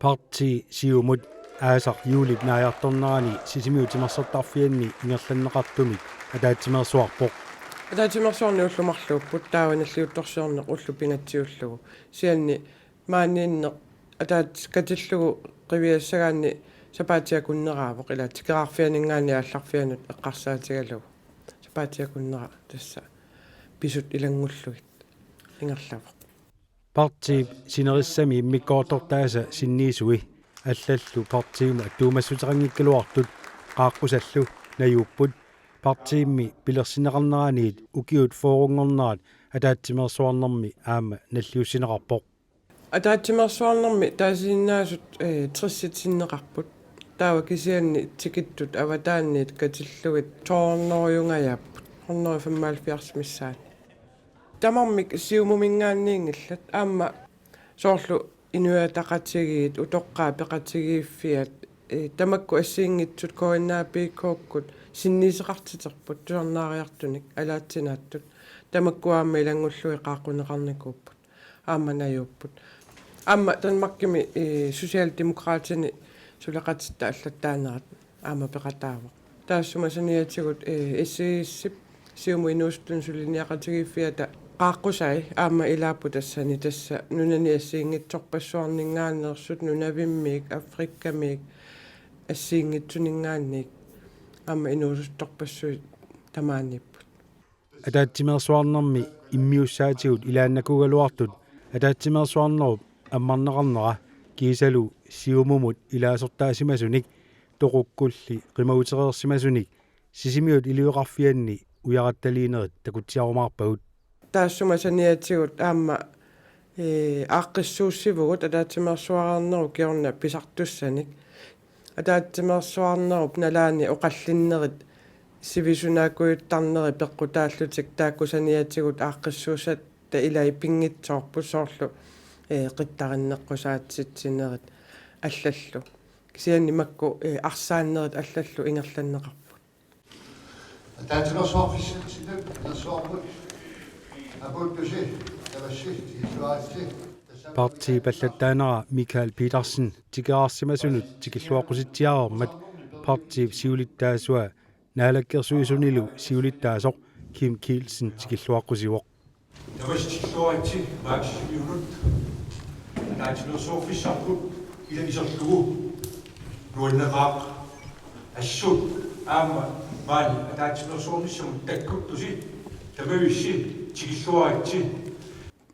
parti siumut aasaq juulip naajartornerani sisimiutimarsartarfianni ingerlanneqartumik ataatsimersuarpoq атаатимерсуарни уллумарлууппут тааваналлиутторсуарнеқ уллу пингаtsiуллугу сианни маанниинне атаат катиллугу қивиассагаанни сапаатиакуннераавоқ ила тикераарфианингаани аалларфианут эққарсаатигалугу сапаатиакуннера тасса писут илангуллугит ингерлавоқ parti sinerissami immikkoortortaasa sinniisugi аллаллу партиума аттуумассутерангиккалуартут qaaqqusallu najuupput partiimmi pilersineqarneraaniit ukiut fooruнгорнерат атаатсимерсуарнэрми аама наллиуссинеқарпоқ атаатсимерсуарнэрми таасиннаасут трисситсиннеқарпут таава кисианни тикиттут аватаанниит катиллугит тоорнеруйунгаяаппут 175 миссаат тамармик сиумумингаанниингиллат аама соорлу инуатақатигиит утоққаа пеқатигииффиат тамакку ассиингитсут коиннаапииккооккут синнисеқартитерпут туарнаариартуник алаатсинааттут тамаккуаама илангуллуи qaaqquneqarnikuupput аама наюуппут аама танмаккими социалдемократини сулеқатитта аллаттаанерат аама пеқатаавоқ таассумасаниатигут эссииссип сиуму инуустун сулиниақатигииффиата qaaqqusai aama ilaapu tassani tassa nunani assiingitsorpassuarningaannersut nunavimmiik afrikkamiik assiingitsuningaanniik aama inuusuttorpassuit tamaanipput атаатсимерсуарнэрми иммиуссаатигут илааннакугалуартут атаатсимерсуарнеруп аммарнеқарнера кисалу сиумумут илаасортаасимасуник тоқуккулли қимаутерерсимасуник сисимиут илиуқарфианни уяратталиинерит такутсиарумаарпагут таассумасаниатигут аама ааққиссууссивгут атаатсимерсуарнеру киорна писартуссаник атаатсимерсуарнеруп налаани оқаллиннерит сивисунаакуйуттарнери пеққутааллутик тааккусаниатигут ааққиссуусат та илай пингитсоорпу соорлу қиттариннеққусаатситсинерит аллаллу кисианни макку арсааннерит аллаллу ингерланнеқарпут атаатсимерсуарфиссинер нерсуарпут parti паллаттаанера Микаэл Питерсен тикераарсимасунут тикиллуаққуситсиаарермат parti сиулиттаасуа наалаккерсуисунилу сиулиттаасоқ Ким Килсен тикиллуаққусивоқ тавастиллуарити мааксимиунут атаатимерсуарфиссарпут иланисерлугу нуаннеқаақ ассут аама маани атаатимерсуарниссамут таккуттуси тамависси тикиллуарити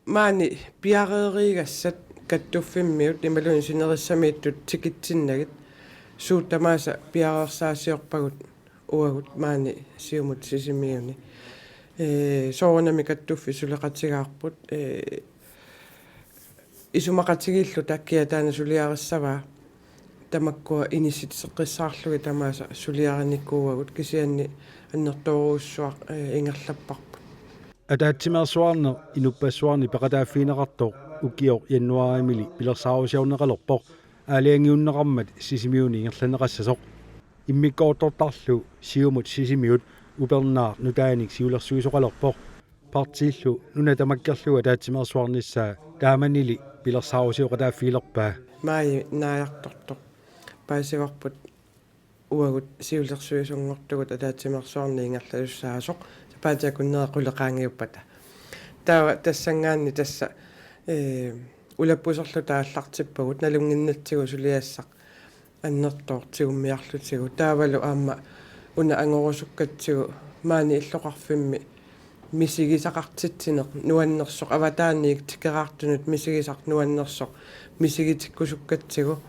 маани пиарееригассат каттуффиммиут ималуни синериссамииттут тикитсиннагит суутамааса пиареерсаасиорпагут уагут маани сиумут сисимиуни соорнами каттуффи сулеқатигаарпут исумақатигииллу таккиатаана сулиариссаваа тамаккуа иниситсеққиссаарлуги тамааса сулиариниккууагут кисианни аннерторуussуақ ингерлаппарпут атаатсимерсуарнер инуппассуарни пеқатааффиинеқартоқ укиор януаримили пилерсаарусиорнеқалерпоқ аалиангиуннеқармат сисимиуни ингерланеқассасоқ иммиккоортортарлу сиумут сисимиут упернаар нутааник сиулерсуисоқалерпоқ партииллу нуна тамаккерлуга атаатсимерсуарниссаа тааманили пилерсаарусиоқатааффиилерпаа маи нааяқторто паасиварпут уагут сиулерсуисунгортугут атаатсимерсуарни ингерлалуссаасоқ паатиакуннера қулеқаангиуппата таава тассангаанни тасса улаппусерлу тааллартиппагут налунгиннатсигу сулиассақ аннертоортигуммиарлутигу таавалу аама уна ангорусуккатсигу маани иллоқарфимми мисигисақартитсинеқ нуаннерсоқ аватааниик тикераартунут мисигисақ нуаннерсоқ мисигитиккусуккатсигу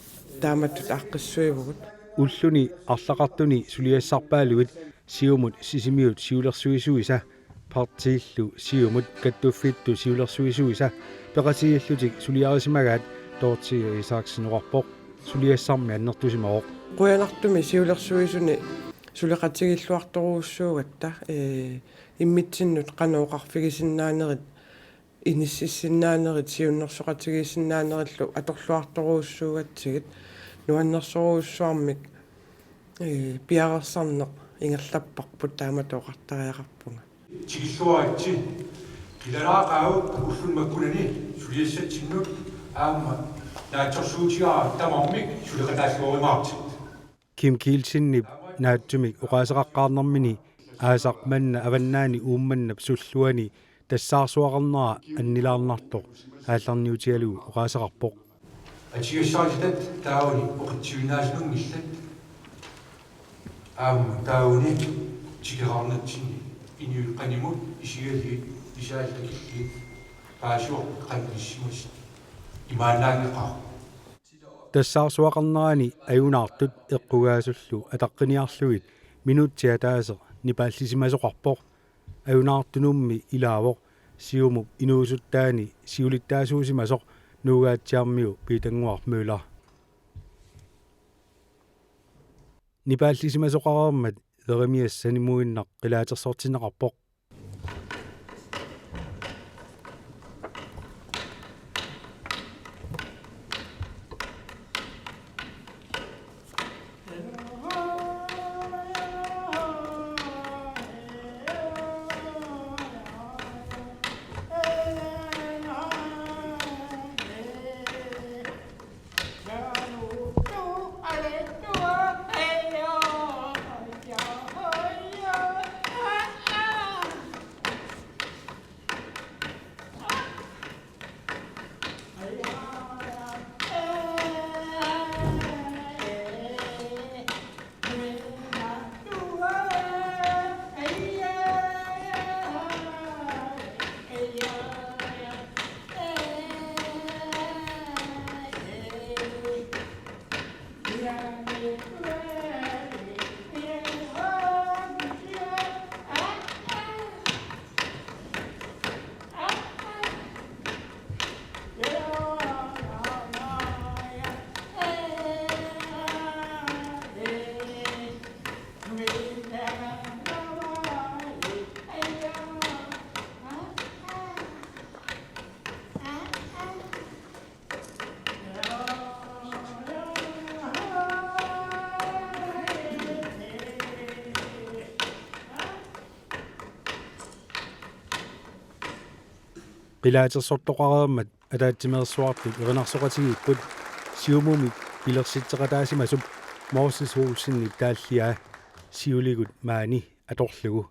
тааматтут ааққиссуивгут уллуни арлақартуни сулиассарпаалугит сиумут сисимиут сиулерсуисуиса партииллу сиумут каттуффитту сиулерсуисуиса пеқатигиллутик сулиарисимагаат тоортиги исааксинуарпоқ сулиассарми аннертусимаоқ қуянартуми сиулерсуисуни сулеқатигиллуарторууссуугатта иммитсиннут қанооқарфигисиннаанерит иниссиссиннаанерит сиуннерсоқатигисиннаанериллу аторлуарторууссуугатсигит нуаннерсоруussуармик пиарерсарнеқ ингерлаппарпут тааматоқартариақарпунга тикиллуарити килараақаавут уллун маккунани сулиассатсиннут аама наатсорсуутигаа тамармик сулеқатааллуоримаартит Kim Kielsinnip naatsumik uqaasaqaqqaarnermini aasaqmanna avannaani uummannap sulluani тассаарсуақарнера аннилаарнартоқ аалларниутигалугу уqaасақарпоқ атигассаалитат таауни оқитсивинаасунунгиллат тауни тигеқарнатсини иниуқанимут исигалии исаалтакилли паасуоқ қанниссимус имаанаангеқар тассаарсуақарнерани аюнаартут эққугаасуллу атаққиниарлугит минутсиа таасе нипааллисимасоқарпоқ аюнаартунумми илаавоқ сиумуп инуусуттаани сиулиттаасуусимасоқ нуугаатсиармиу питангуармуила нипааллисимасоқарермат веремиассанимуиннақ қилаатерсортинеқарпоқ qilaatersortoqareermat ataatsimерсуартут еринарсоqатигиппут сиумумик пилерситсеqataасимасуп Moses Olsen тааллиаа сиулигут маани аторлугу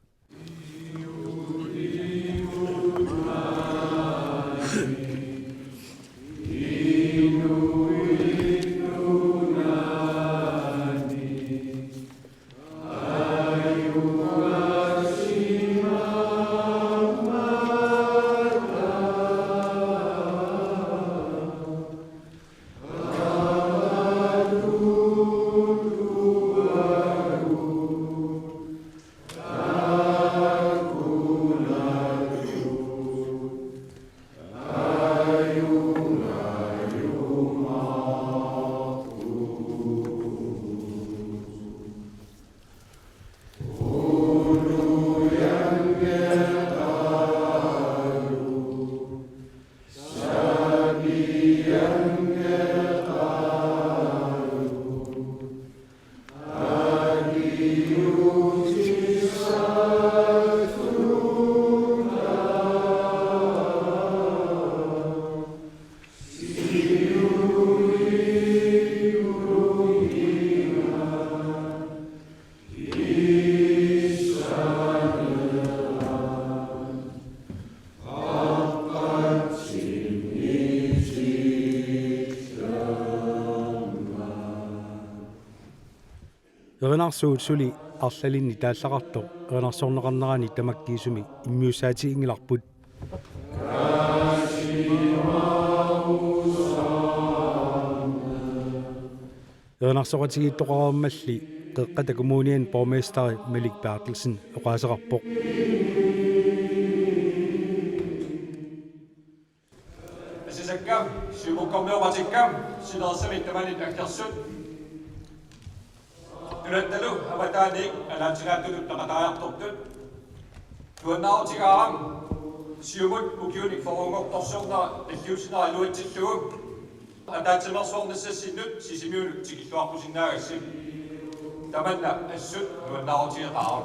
еринарсуут сули арлалинни тааллақарто еринарсорнеқарнерани тамаккиисуми иммиуссаатигингиларпут еринарсоқатигииттоқараммалли қеққата коммуниан борместари Мелик Бертелсен оqaасеқарпоқ асисаккам сиукоккормеоматиккам синерсамик тамани таккерсут Tunattalu amataanik alaatsinaattutut taqataajartortut tuannaarutigaarang siumut ukiunik forungortorsornera talliusinera iluitsillugum атаатсимерсуорнассассиннут сисимиунут тикиллуарпусиннаагасси таманна ассут туаннаарутиеқару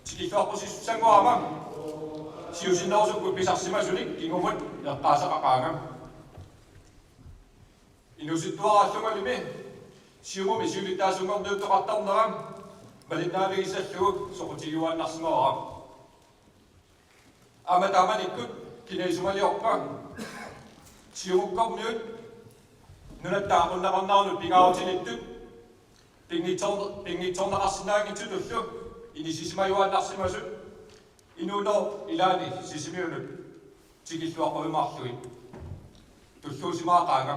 тикиллуарпусиссангуама сиусиннерусукку писарсимасуник кигумут эққаасақақаангам инуситтуараллунгалими сиумуми сиулиттаасунгорнуутоқартарнерам малиннаавигисаллугу соқутигуааннарсимаорам аматаманиккут кинаисумалиорпа сиумуккорниут нунаттаақуннақарнаарнут пингаутилиттут пингитсорнеқарсинаангитсутуллу инисисимаюааннарсимасут инууноо илаани сисимиунут тикиллуаққуимаарлуи туллуусимаақаага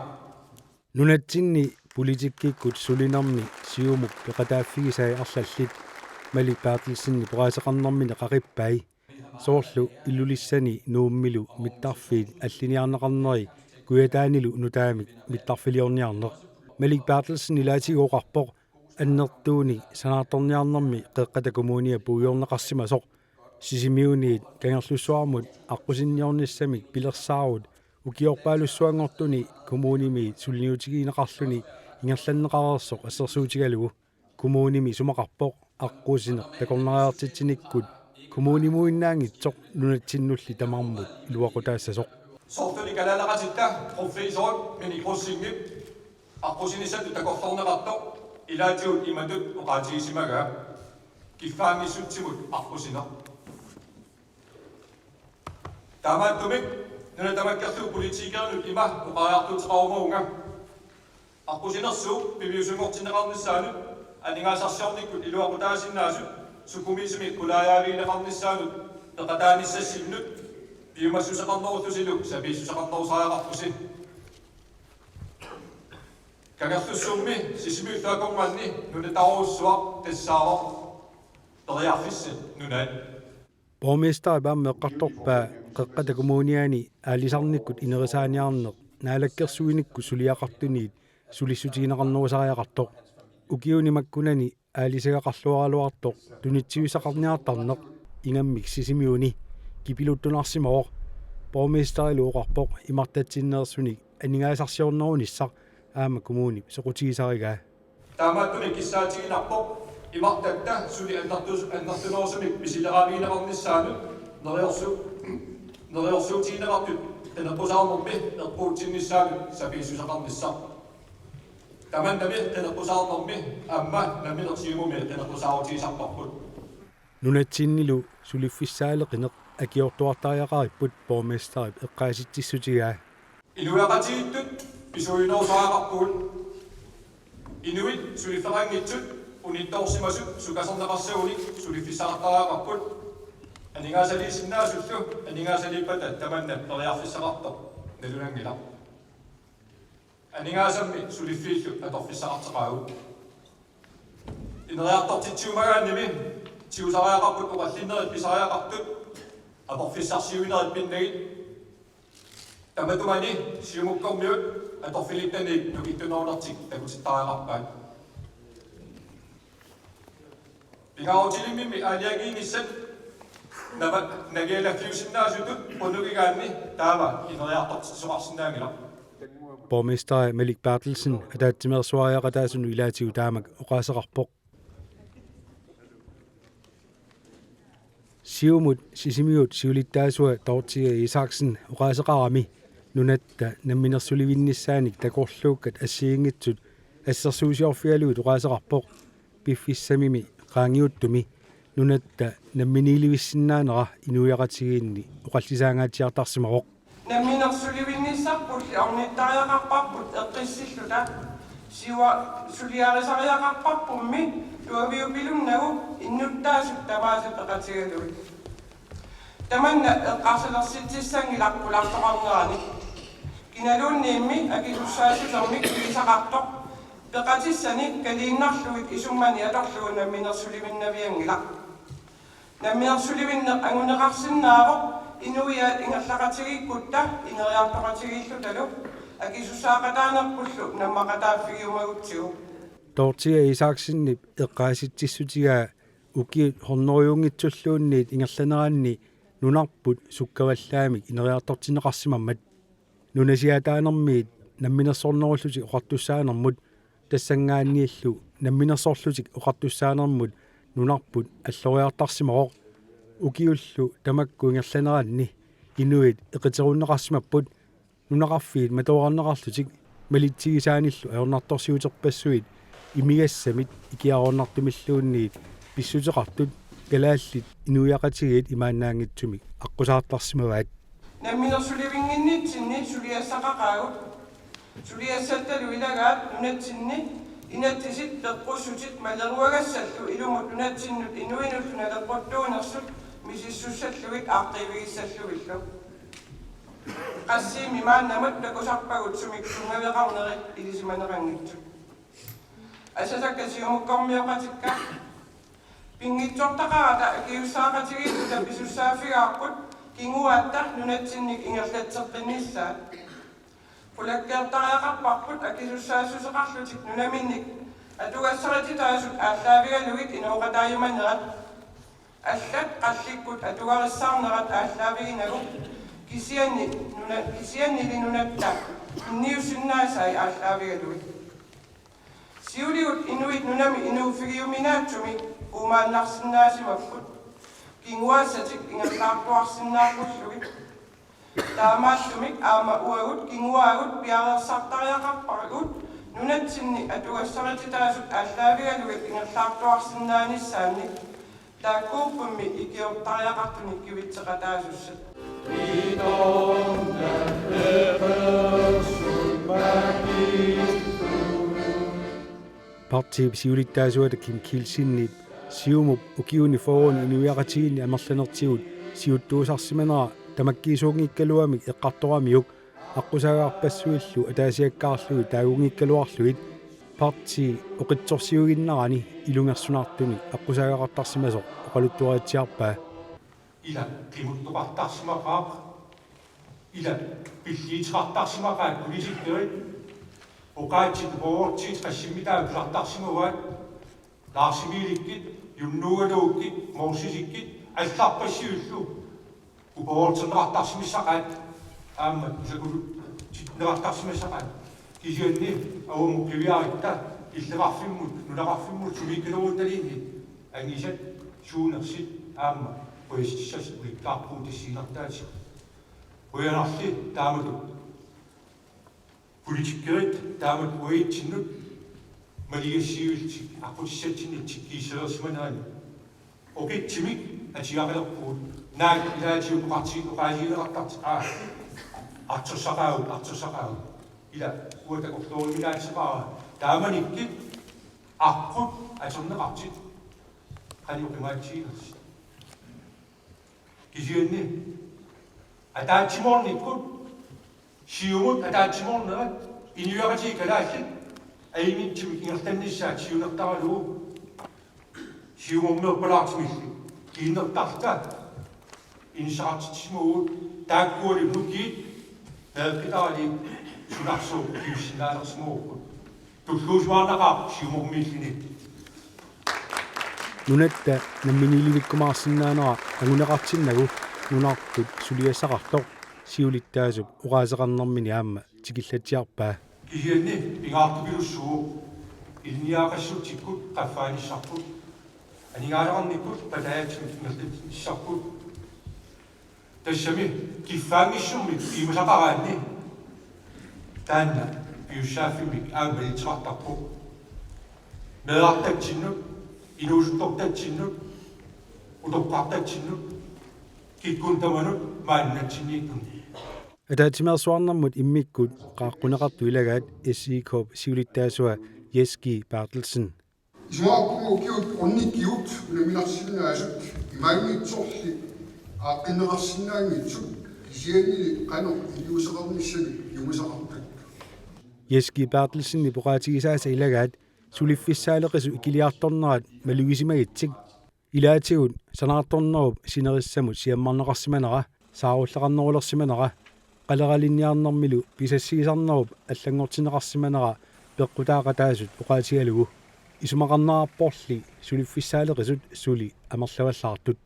нунатсинни политиккиккут сулинарни сиумук пеқатааффигисаа арлаллит Malik Bertelsen пораасеқарнэрмини қақиппай соорлу иллулиссани нууммилу миттарфиит аллиниарнеқарнери куятаанилу нутаамик миттарфилиорниарнеқ Malik Bertelsen илаатигооқарпоқ аннертууни санаарторниарнэрми қеққата коммуния пуйорнеқарсимасоқ сисимиуниит кангерлуссуармут аққусинниорниссамик пилерсаарут укиорпаалуссуангортуни коммуними сулниутигинеқарлуни ингерланнеқарерсоқ ассерсуутигалугу коммуними сумақарпоқ аққусинеқ такорнераартитсиниккут коммунимуиннаангитсоқ нунатсиннулли тамармут илуақутаассасоқ сортуни калаалеқатитта профессорут миникроссингип аққусинисатту такорлорнеқартоқ илаатиут иматут оқаатигисимага киффаангиссутсимут аққусинеқ таамааттумик нунатамаккерлу политикернут има оқариартутеқарумуунга аққусинерсуу пивиусунгортинеқарниссаанут анигаасарсиорниккут илуақутаасиннаасут сукумисими кулаяавиинеқарниссаанут пеқатааниссассимнут пиумассусеқарнерутусилу сапииссусеқарнерусариақарпусин кагерлуссуумми сисимиуттаакормаанни нунатаруссуақ тассаавоқ ториарфисси нунаат Borgmester бааммеққарторпаа қеққата коммуниани аалисарниккут инерисааниарнеқ наалаккерсуиникку сулиақартуниит сулиссутигинеқарнерусариақартоқ укиунимаккунани аалисагақарлуаралуартоқ тунитсиусақарниартарнеқ ингаммик сисимиуни кипилуттунарсимаоқ боргместерилуоқарпоқ имартатсиннерсуник анигаасарсиорнеруниссақ аама коммуни соқутигисаригаа таамааттуми киссаатигинарпоқ имартатта сули аннартунерусумик писилераавиинеқарниссаанут нериорсуутигинеқартут тенерпусаарнерми ерпуутсинниссаанут сапииссусеқарниссақ тамандами тенерпусаарнерми амма намилерсиумуми тенерпусаарутигисарпарпут нунатсиннилу сулиффиссаалеқинеқ акиортуартариақариппут боргместерип эққааситсиссутигаа илуяқатигиттут писуинерусаақарпугут инуит сулифферангитсут унитторсимасут сукасернеқарсагуник сулиффиссақартараақарпут анигаасалиисиннаасуллу анигаасалиппата таманна периарфиссақарто налунангила анигаасамми сулиффииллу аторфиссақартеқаагу инериартортитсиумагаанними тиусариақарпут оқаллиннерит писариақартут аторфиссарсиуинерит пиннагит таматумани сиумуккормиут аторфилиттани нукиттунерунартик такутиттариақарпаат пингаутилимми алиагииниссат нагелаффиусиннаасутут оннугигаанни таава инериартортитсоқарсинаангила Borgmester Malik Bertelsen атаатсимерсуариақатаасуну илаатигу таамак оқаасеқарпоқ сиумут сисимиут сиулиттаасуа тортига Isaksen оқаасеқарами нунатта намминерсуливинниссааник такорлууккат ассиингитсут ассерсуусиорфиалугут оқаасеқарпоқ пиффиссамими qaangiuttumi nunatta namminilivissinnaanera inuiaqatigиинни оқаллисаангаатиартарсимароқ намминерсуливинниссарпулли орниттариақарпарпут эққиссиллута сиуа сулиарисариақарпарпумми туавиупилуннагу иннуттаасут таваасут эқатигалуи таманна эққарсалерситсиссангиларпулартоқарнерани киналуунниимми акисуссаасулерми килисақартоқ пеқатиссани калииннарлуит исуммани аторлугу намминерсуливиннавиангила намминерсуливинне ангунеқарсиннаавоқ инуиаат ингерлақатигиккутта инериартоқатигииллуталу акисусаақатаанерпуллу наммақатааффигиумагутсигу тортига Isaksenнип эққааситсиссутигаа укиут хорнериунгитсуллуунниит ингерланераанни нунарпут суккаваллаамик инериартортинеқарсимаммат нунасиатаанермиит намминерсорнеруллути оқартуссаанермут тассангааннииллу намминерсорлутик оқартуссаанермут нунарпут аллориартарсимароқ укиуллу тамакку ингерланераанни инуит эқитеруннеқарсимаппут нунақарфиит матуарнеқарлутик малитсигисааниллу аернарторсиутерпассуит имигассамит икиаорнартумиллуунниит писсутеқартут галааллит инуяқатигиит имааннаангитсумик аққусаартарсимаваат намминерсуливингиннитсинни сулиассақақаагут сулиассатталу илагаат нунатсинни инатсисит пеққуссутит малеруагассаллу илумут нунатсиннут инуинуллуна леққуттуунерсут мисиссуссаллугит аартивигиссаллугиллу qassiimi maannamut takusarpagut sumikkungaveqarnerit ilisimanerangitsu asasakasiumukkormiоqatikka pingitsortaqarata kiussaaqatigit tapisussaaffigaarput kinguaatta nunatsinnik ingerlatseqqinnissaat pulakkeertariaqarparput akisussaassuseqarlutik nunaminnik atugassarititasut ааllaавигалугит инооqataayumanerat аллат qallikkut atugarissаарnerat ааllaавигинагу kisianni linunattaa niusinnaasai aallaavигалуит siuligut inuit nunami inuufigiuminaatsumi umaannarsinnaasimapput kinguaassatik ingerlaartuarsinnaarpullugi taamaallumik aama uagut kinguaagut piarersartariaqarparagut nunatsinni atugassarititasut aallaavигалугит ingerlaartuarsinnaanissaannik taakkuuppummi ikiortariaqartunik kivitseqataasussat партип сиулиттаасуата ким килсиннип сиумуп укиуни форуни инуяқатигинни амерланертигут сиуттуусарсиманера тамаккиисуунгиккалуамик эққарторамиук аққусаагаарпассуиллу атаасиаккаарлуги таагунгиккалуарлугит парти оқитсорсиугиннарани илунгерсунаартуни аққусаагақартарсимасо оқалуттуаатсиарпаа ila qimuttuqartarsimaqaaq ila pilliitaqartarsimaqaaq kulisikkerit oqaatsit boortit qassimitаа pilartarsimuvaat laarsimiilikkit yunnuugaluukkit moorsisikkit аллаарпассиуллу убоортернеқартарсимиссақаат аама исакулу титнеқартарсимиссақаат кисианни авуму кивиаритта иллеқарфиммут нулеқарфиммут сумиккалууталиинни ангисат суунерсит аама поистissas ulikkaarpuutissiinartaati uyanarli taamatut politikkerit taamat uitsinnut maligassiuiltik aqutissatsinittik kiiselersimaneraani okitsimik atigarelerpuut naak ilaatiuqarti uqaaliinerartarti artussaqaut ila uatakorluumilaatseqara taamanikkit arqut aterneqartit qaniuqimaatiinersi kisianni ataatsimornikkut siumut ataatsimornerat inuaqati kalaallit aimitsimik ingertannissaat siunertaralugu siumormeerpalaartimilli kiinnertarta insaartitsmuut taakkuulipnukkiit naaqkitaali sunarsu kiussinaalersimuukkut tulluusuarnaqaaq siumormiillini нунатта намминиливиккумаарсинаанера агунеқартиннагу нунартут сулиассақартоқ сиулиттаасуп уqaасеқарнэрмини аама тикиллатиарпаа кисианни пингаартупилуссуу илниаақассутиккут qaffaanisarput анигаалеқарниккут патаатсимик ингерлатиссарпут тассами киффаангиссумми имусақараанни таанна пиуссааффимик аамалитеқартарпу меартатсиннут инуусутторtatsinнут утоққартатсиннут киккунтаманут мааннатсиннииккун атаатимерсуарнэрмут иммиккут qaаққунеқарту илагаат SC-Corp сиулиттаасуа Jeski Bertelsen исмааққумукиут онниккиут наминарсиннаасут имаагиитсорли ааққиннеқарсинаангитсут кисианнили қано илиусеқарниссани юмасақартак Jeski Bertelsen ипоқаатигисааса илагаат сулиффиссаалеқису икилиарторнерат малугисимагитсик илаатигут санаарторнеруп синериссамут сиаммарнеқарсиманера сааруллеқарнерулерсиманера қалералинниарнэрмилу писассигисарнеруп аллангортинеқарсиманера пеққутаақатаасут уқаатигалугу исумақарнерарпорли сулиффиссаалеқисут сули амерлаваллаартут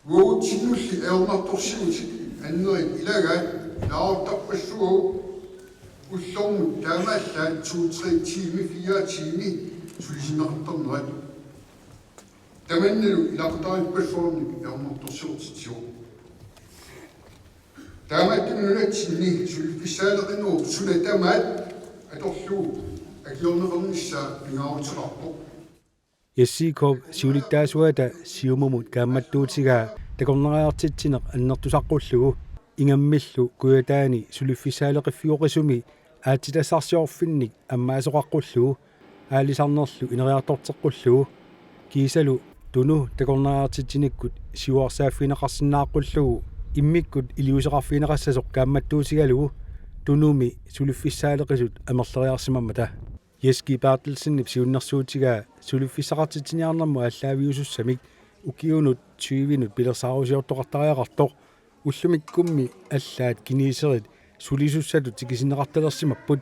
уутсиннулли эорнарторсигутик аннерит илагаат наартарпассугу уллормут таамааллаат 2-3 тими 4 тими сулисиннеқарторнерат таманнилу илақутаариппассуарник эорнарторсигутитсиу таамааттумнунатсинни сулиффиссаалеқинуруп сулатамаат аторлуу акиорнеқарнissaа пингаавутеқарпоқ Яссиков сиулиттаасуата сиумумут каамматтуутигаа такорнераартитсинеқ аннертусаққуллугу ингаммиллу куятаани сулиффисаалеқиффиоқисуми аатитассарсиорфинник аммаасоқаққуллугу аалисарнерлу инериартортеққуллугу кисалу туну такорнераартитсиниккут сиуарсааффинеқарсинааққуллугу иммиккут илиусеқарфинеқассасоқ каамматтуутигалугу тунуми сулиффисаалеқисут амерлериарсимаммата Jeski Bertelsen ipsiunnersuutigaa suliffiссақартитсиниарнэрму аллаавиусуссамик укиунут 20 пилерсаарусиортоқартариақарторқ уллумиккумми аллаат киниисерит сулисуссату тикисинеқарталерсимаппут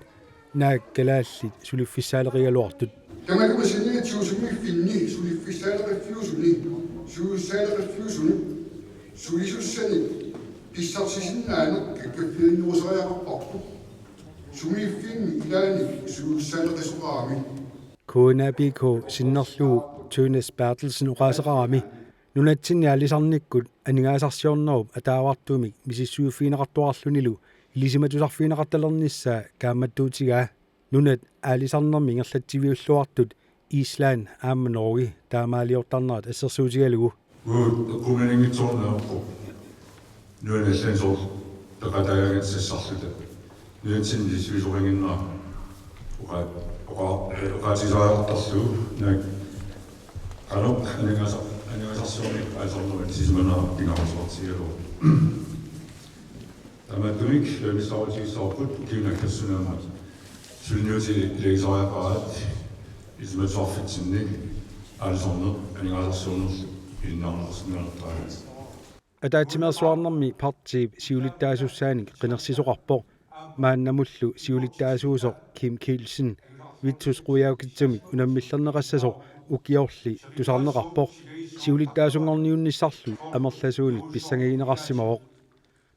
наак калааллит сулиффиссаалеригалуартут тамакимасиниатиусумиффинни сулиффисаалеқиффиусуни суусаалеқиффиусуни сулисуссани писсарсисиннаанеқ каккаффииннерусариақарпарпут сумиффинни илаани суусаалеқисоқарами Kuunabiko sinnerluu Tønes Bertelsen uqaasaqarami nunatsinni alisarnikkut aningaasarsiornerup ataavartumik misissuuffiineqartuarlunilu ilisimatusarfiineqartalernissaa kaammattuutigaa nunat aalisarnermi ingerlatsiviulluartut Island aamma Norge taamaaliortarnerat assersuutigalugu kommuningitsornerpo nuanallansoor peqatagaagatsissarluta nuansinnisvisuringinnaa oqaatisaaqartarluu naak qanoq aningasarsiorni aasarnerut sismanaa pingarusortigalu tamattumik missaarutigissaarput kiunakkassунаамат сулниути илегисариапараат исматсуарфитсинник аалисорнер анигаасарсуунерлу иннаарнерсингаартаат атаатимерсуарнэрми партип сиулиттаасуссааник qinерсисоқарпоқ мааннамуллу сиулиттаасуусоқ Kim Kielsen витсус қуяукитсумик унаммиллернеқассасоқ укиорли тусарнеқарпоқ сиулиттаасунгорниунниссарлу амерласуунит писсангагинеқарсимавоқ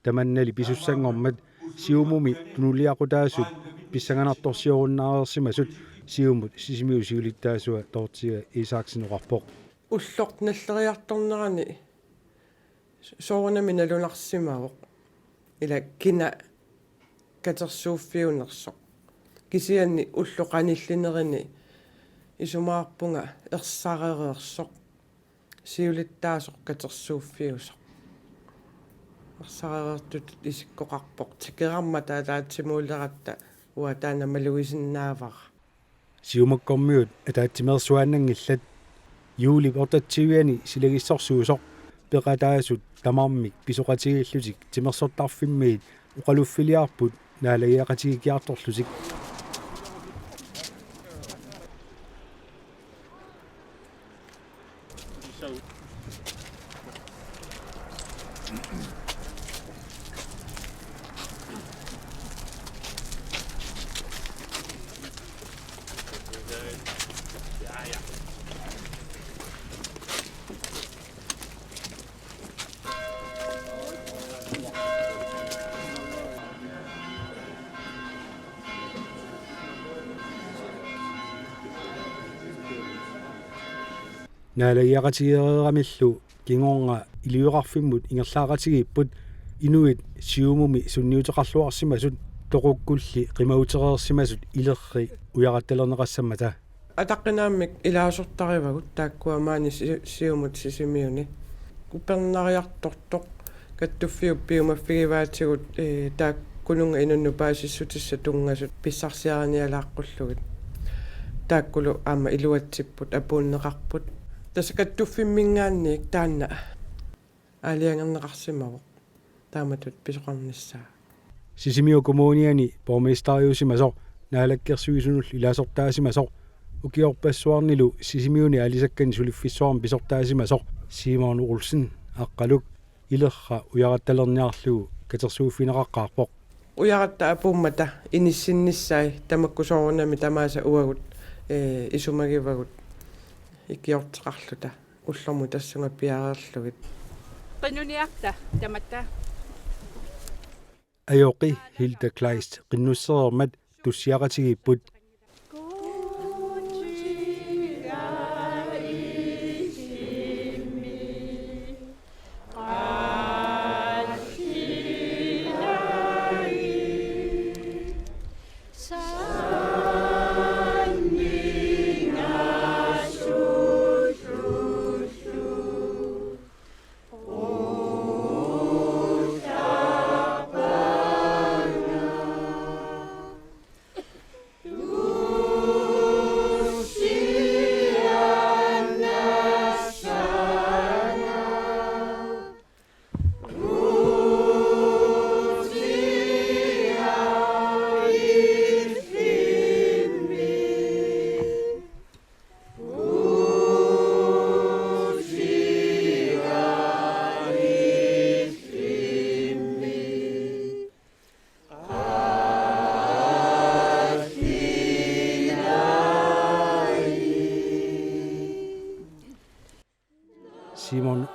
таманнали писуссангормат сиумуми тунулиақутаасут писсанганарторсиоруннаарерсимасут сиумут сисимиу сиулиттаасуа тоортига Исааксинеқарпоқ уллорт наллериарторнерани соорнами налунарсимавоқ ила кина катерсууффиунерсоқ кисианни уллоқаниллинерини исумаарпунга ерсаререерсоқ сиулиттаасоқ катерсууффиусоқ ерсаререертут исиккоқарпоқ тикерамма таалаатсимуулератта уа таана малуисиннаавара сиумаккормиут атаатимерсуааннангиллат юули ортатсивиани силагиссорсуусоқ пеқатаасут тамармик писоқатигиллутик тимерсортарфиммиит уқалуффилиарпут наалагиақатигикиарторлусик наалагиақатигерерамиллу кингоорга илиуқарфиммут ингерлааратигииппут инуит сиумуми сунниутеқарлуарсимасут тоқуккулли қимаутерерсимасут илерри уяқатталернеқассаммата атаққинааммик илаасортаривагут тааккуамаани сиумут сисимиуни купернариарторторқ каттуффиуп пиумаффигиваатигут тааккунунга инунну паасиссутисса тунгасут писсарсиараниалааққуллугит тааккулу аама илуатсиппут апууннеқарпут тасакаттуффиммингаанниик таанна алиангернеқарсимавоқ тааматут писоқарниссаа сисимиу коммуниани борместариусимасоқ наалаккерсуисунул илаасортаасимасоқ укиорпассуарнилу сисимиуни алисаккани сулиффиссуарм писортаасимасоқ Simon Olsen аққалук илерра уяқатталерниарлугу катерсууффинеқаққарпоқ уяратта апууммата иниссинниссаи тамаккусоорунами тамааса уагут исумагивагут икиортеқарлута уллэрму тассунга пиареерлугит qinuniarta tamatta аёқи Hilda Kleist qinnussерермат туссиақатигиппут sa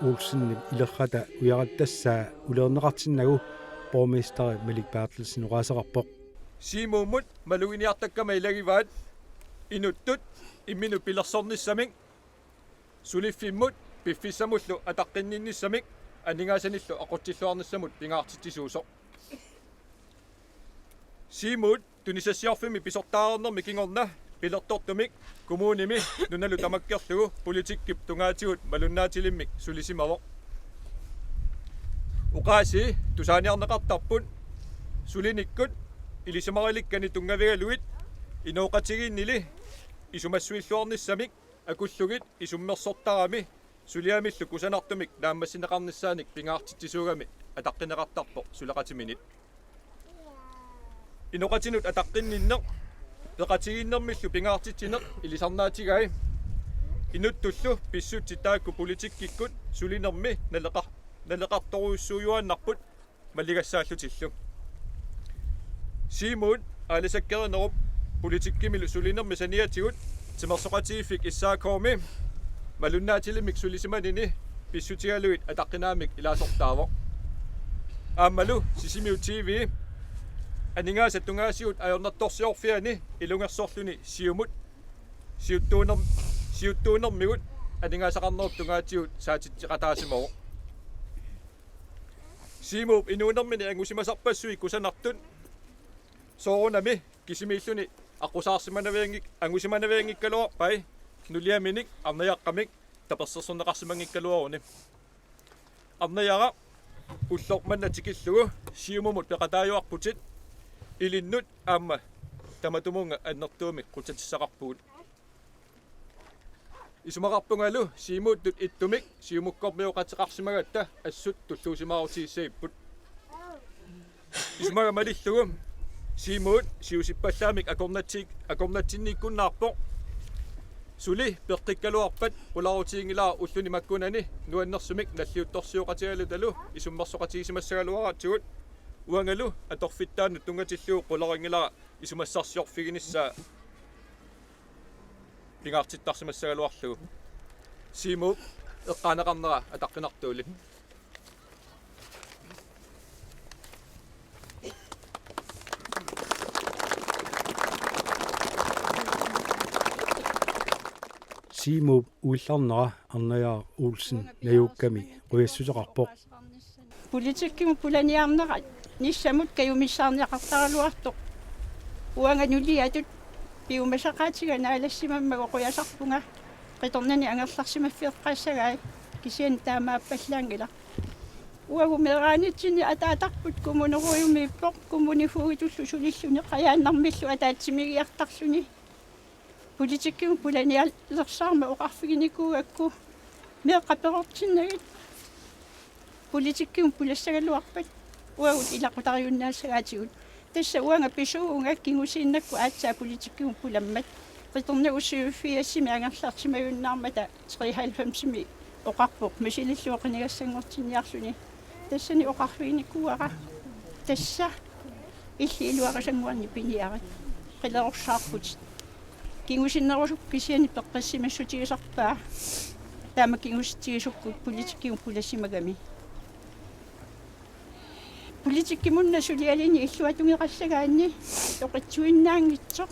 Olsen illerrata ujaratassаа uleerneqartinnagu borgmester Malik Bertelsen uqaasaqarpoq Simuumut maluiniartakkama ilagivaat inuttut imminu pilersornissamik suliffimmut piffissamullu ataqqinninnissamik aningasanillu aqutsilluarnissamut pingaartitisuusoq Simut tunisassiarfimi pisortaarnermi kingorna pilertortumik kommunimi nunalu tamakkerlugu politikkip tungaatigut malunnaatilimmik sulisimavoq uqaasi tusaaniarneqartarput sulinikkut ilisamarilikani tungavigaluit inooqatigiinnili isumassuilluarnissamik akullugit isummersortarami suliamillu kusanartumik naammassineqarnissaanik pingaartitisuugami ataqqinеqartarpoq suleqatiminit inoqatinut ataqqinninneq peqatigiinnermillu pingaartitineq ilisarnaatigai inuttullu pissutsitaakku politikkikkut sulinermi naleqartoruussuujuannarput malligassaallutillu Simut alisakkerenerup politikkimilu sulinermi saniatigut timersoqatiiffik issaakoormi malunnaatilimik sulisimanini pissutigaluit ataqqinaamik ilaasortaavoq aammalu sisimiu TV aningaasa tungaasiut ajornartorsiorfiani ilungersorluni siumut siuttuunermigut aningaasaqarnerup tungaatigut saatittiqataasimoq Simuup inuunermini angusimasarpassui kusanartut soorunami kisimiilluni aqusaarsimanaviangik angusimanaviangikkaluarpai nuliaminik arnayaqqamik tapersersorneqarsimangikkaluaruni arnayara ullormanna tikillugu siumumut peqataajuarputit ilinnut aamma tamatumunga annertuumik qutatissaqarpugut isumaqarpungalu simuuttut ittumik siumukkormiuqatiqarsimagatta assut tulluusimaarutiissaipput isumagamalillagu simuut siusippallaamik akornatsinniikkunnaarpoq suli peqqikkaluarpat qularutiingilaa ulluni makkunani nuannersumik nalliuttorsiuqatigalutalu isummersoqatiisimassagaluaraatigut uangalu atorfittaannut tungatilluu qularingilaa isumassarsiorfiginissaa pingaartittarsimassagaluarlugu simuup eqqaanaqarnera ataqqinartuuli Simuup uillarnera arnayaa Olsen najuukkami quyassutaqarpoq Politikkimu pulaniarnera nissamut kayumissaarniaqartaraluartoq uanganuliatut piumasaqaatigana alassimammagу quyasarpunga qitornani angerlarsimaffiiqqaassagai kisian taamaappallaangila uagumeeraanitsinni ataatarput kumuneruyumiippoq kumunifuugitullu sulilluni qayaannarmillu ataatsimigiartarluni politikkimu pulaniallersaarma oqarfiginikuugakku meeqqaperortinnagit politikkimu pulassagaluarpat uagut ilaqutariunnaassagaatigut tassa uanga pisuunga kingusiinnakku aatsaa politikkimu pulammat qitorna ussiuffiassimi angerlarsimayunnaarmata 93-mi oqarpoq misililluoqinigassangortinniarluni tassani oqarfiginikuuara tassa illi iluarisanguarni piniarat qilerorsaarput kingusinnerusuk kisiani peqqassimassutigisarpaa taama kingustigisukku politikkimu pulassimagami politikkimunna sulialini illuatungeqassagaanni toqitsuinnaangitsoq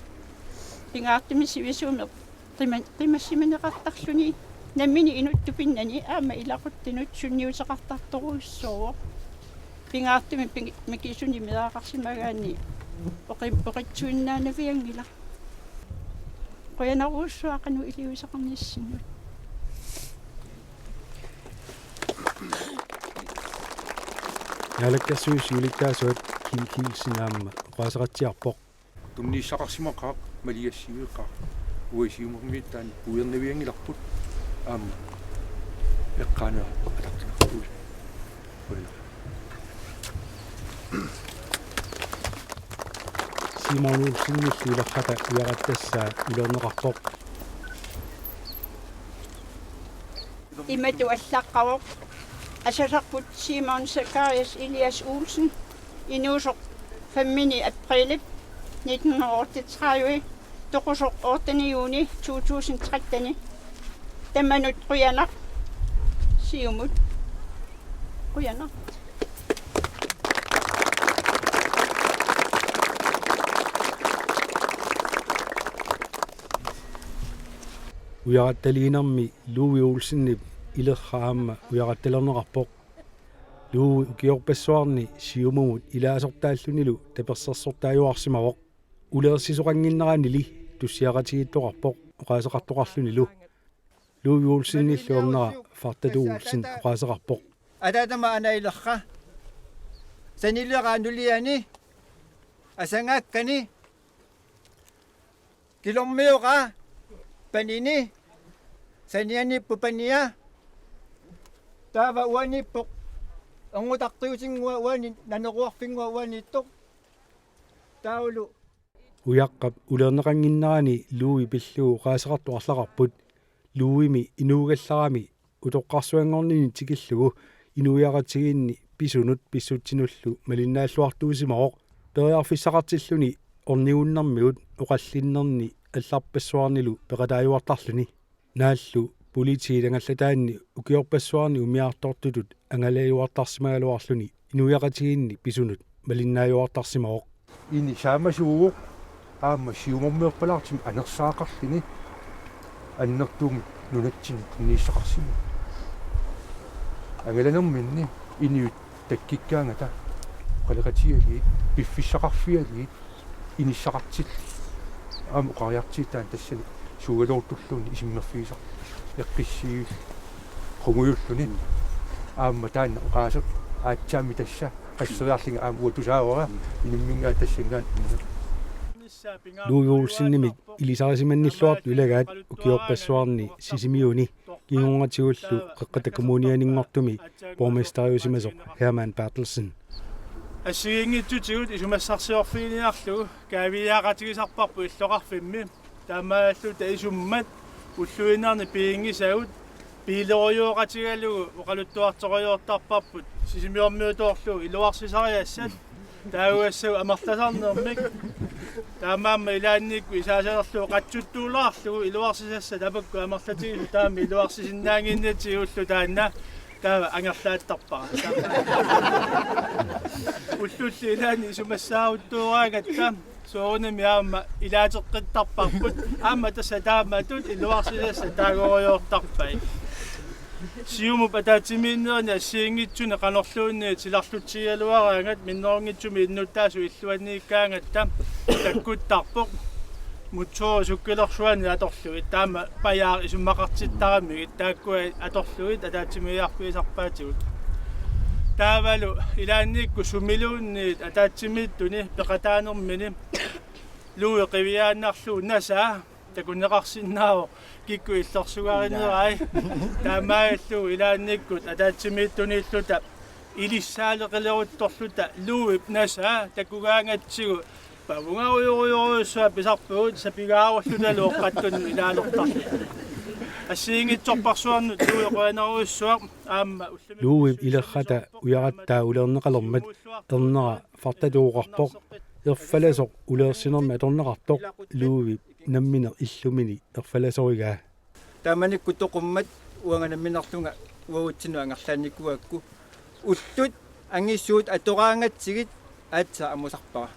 pingaartimissivisuumeq qimassimaneqartarluni nammini inuttupinnani aama ilaquttinut sunniuseqartartoruussooq pingaartimi mikisuni milaaqarsimagaanni oqitsuinnaanaviangila qoyanaruussuaqanu iliuseqarnissinnut Naalakkersuusiulikkaasuat kiilsinaamma qaasaqatsiarpoq tumniissaqarsimaqaaq maliassiuiqqaq uisiumormiittaan puuernaviangilarput aamma eqqaanera ataqtinartuus Simon Olsen illerrata ujarattassaa uleerneqarpoq imatu allaqqaroq asasarput Simon Zacharias Elias Olsen inuusoq 5. april 1938 toqusoq 8. juni 2013 tammanut quyanaq siumut kuyana ujarataliinarmi Louis Olsenni ilerraamma ujarattalernaqarpoq Louis ukiorpassuarni siumumut ilaasortaallunilu taperssersortaayuarsimavoq uleersisoqanginneranili tussiaqatigittoqarpoq oqaaseqartoqarlunilu Louis Olsennilluornera fartatu Olsen oqaaseqarpoq Adadama anailerra sanilleqaanuliani asangaakkani kilormiuqa panini sanianippu pania taava uanippoq angutartiusinngua uani naneruarfingua uaniittoq taulu ujaqqap uleerneqanginnerani Louis pilluu oqaaseqartoqarlaqarput Louismi inuugallarami utoqqarsuangornini tikillugu inuiaqatigiinni pisunut pissutsinullu malinnaalluartuusimaroq periarfissaqartilluni orniunnarmiut oqallinnerni алларпассуарнилу пеқатааюартарлуни нааллу политиилангallataanni ukiorpassuarni umiaartortutut angalaiuartarsimaгалуарлуни инуяқатигинни писунут малиннааюартарсимаоқ ini saamasuuguq aamma siumormiorpalaartim anersaaqarlini annertuumi nunatsin qinniissaqarsimu angalanerminni iniut takkikkaangata qaliqatiali piffissaqarfiali inissaqartilli am qariartiitaan tassani suugalortulluuni isimmerfiisa eqqissii qunguyulluni aamma taanna qaasaq aatsaami tassa qasseriarlinga aam uatusaawara inimmingaa tassangaan Louis Olsennimik ilisarisimanниллуарту илагаат укиорпассуарни сисимиуни кигунгатигуллу қеққатаккумунианингортуми борместариусимасоқ Herman Bertelsen ассигингитсутигут исумассарсиорфиниарлугу каавиаақатигисарпарпу иллоқарфимми таамааллу таисуммат уллуинаарни пиингисагут пилериуоқатигалугу оқалуттуарториортарпарпут сисимиормиутоорлугу илуарсисариассат таагуассагу амерласарнермик таамаама илаанникку исаасалерлугу қатсуттуулаарлугу илуарсисасса тапакку амерлатигилу таами илуарсисиннаангиннатигуллу таанна таава ангерлааттарпара уллулли илаани исумассаауттуураагатта соонами аама илаатеққиттарпарпут аама тасса таамаатут илуарсисасса таагориортарпай сиуму патаатимииннерни ассиингитсуна канорлуунни тиларлутсигалуараангат миннерунгитсуми иннуттаасу иллуаннииккаангатта таккуттарпоқ мутсоо суккилерсуани аторлугит таама паяар исуммақартиттараммигит тааккуа аторлугит атаатсимиарфиисарпаатигут таавалу илаанникку сумилуунниит атаатсимииттуни пеқатаанермини луи қивиааннарлуу насаа такуннеқарсиннаавоо кикку иллерсугаринерай таамааллу илаанниккут атаатсимииттуниллута илиссаалеқилерутторлута луип насаа такугаангатсигу павунгауйоруйоруссуа писарпуут сапигаарууллуналу оққаттун илаалертарлу ассиингитсорпарсуарнут луиқуанеруссуа аама Louis илеррата уяраттаа улернеқалермат ернера фартатууқарпоқ ерфаласоқ улеерсинерми аторнеқартоқ Louis намминер иллумини ерфаласоригаа тааманикку тоқуммат уанганамминарлунга уагутсину ангерлааниккуакку уллут ангиссуут атораангатсигит аатса амусарпара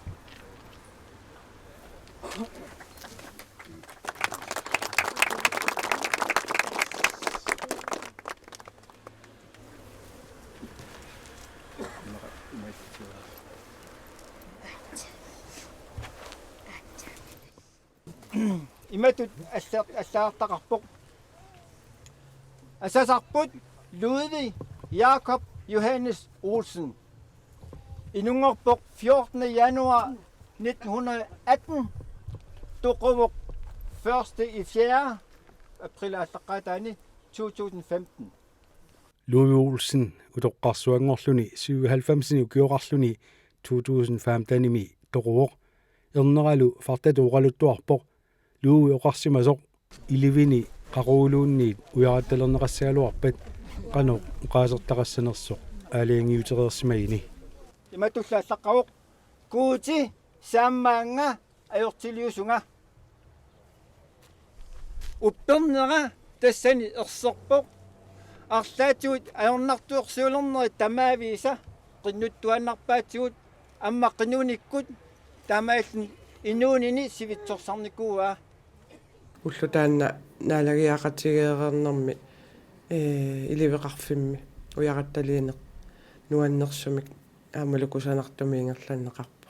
иматут ассаартақарпоқ ассасарпут Ludvig Jakob Johannes Olsen инунгорпоқ 14. januar 1918 тоқовоқ 1. april аллаққаатаани 2015 Louis Olsen утоққарсуангорлуни 97-ни укиоқарлуни 2015-ними тоқуоқ ернералу фартатууқалуттуарпоқ Louis оқарсимасоқ иливини qaruuluunniit ujarattalernеқассагалуарпат qano qaasертақассанерсоқ аалиангиутерерсимагини иматуллааллаққавоқ куути сааммаанга ajortiliusunga uppernerا тассани ерсерпоқ арлаатигут аёрнартуерсуулернери тамаависа qinнуттуаннарпаатигут амма qinуниккут тамааллин инуунини сивитсорсарникууа уллу таанна наалагиақатигеернэрми иливеқарфимми уяратталиинеқ нуаннерсумик аамалукусанартумиингерланнеқарпо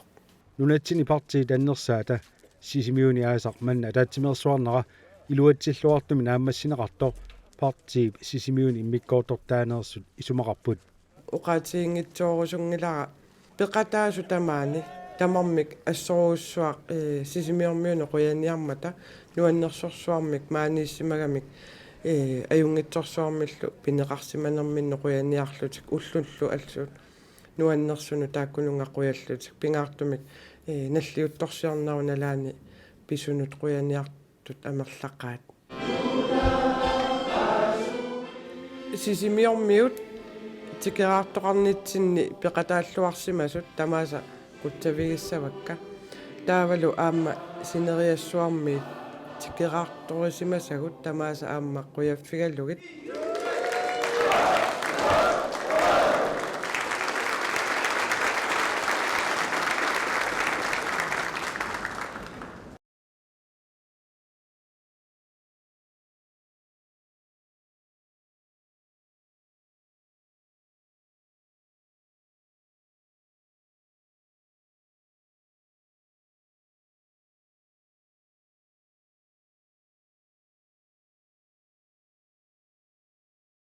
нунатсини партии таннерсаата сисимиуни аасақ манна таатсимерсуарнера илуатсиллуартуми нааммассинеқарто партии сисимиуни иммиккоортортаанерсут исумақарпут уқаатиингитсоорусунгилара пеқатаасу тамаани тамармик ассоруussуақ сисимиормиуне қуяниармата нуаннерсорсуармик маанииссимагамик аюнгитсорсуармиллу пинеқарсиманерминне қуяниарлутик уллуллу алсуут нуаннерсуну тааккунунга қуяллутик пингаартумик наллиутторсиарнару налаани писунут қуяниартут амерлаққаат сисимиормиут тикераартоқарнитсинни пеқатааллуарсимасут тамааса кутсавигиссавакка таавалу аама синериассуарми тикераарторисимасагут тамааса аама қуяффигаллугит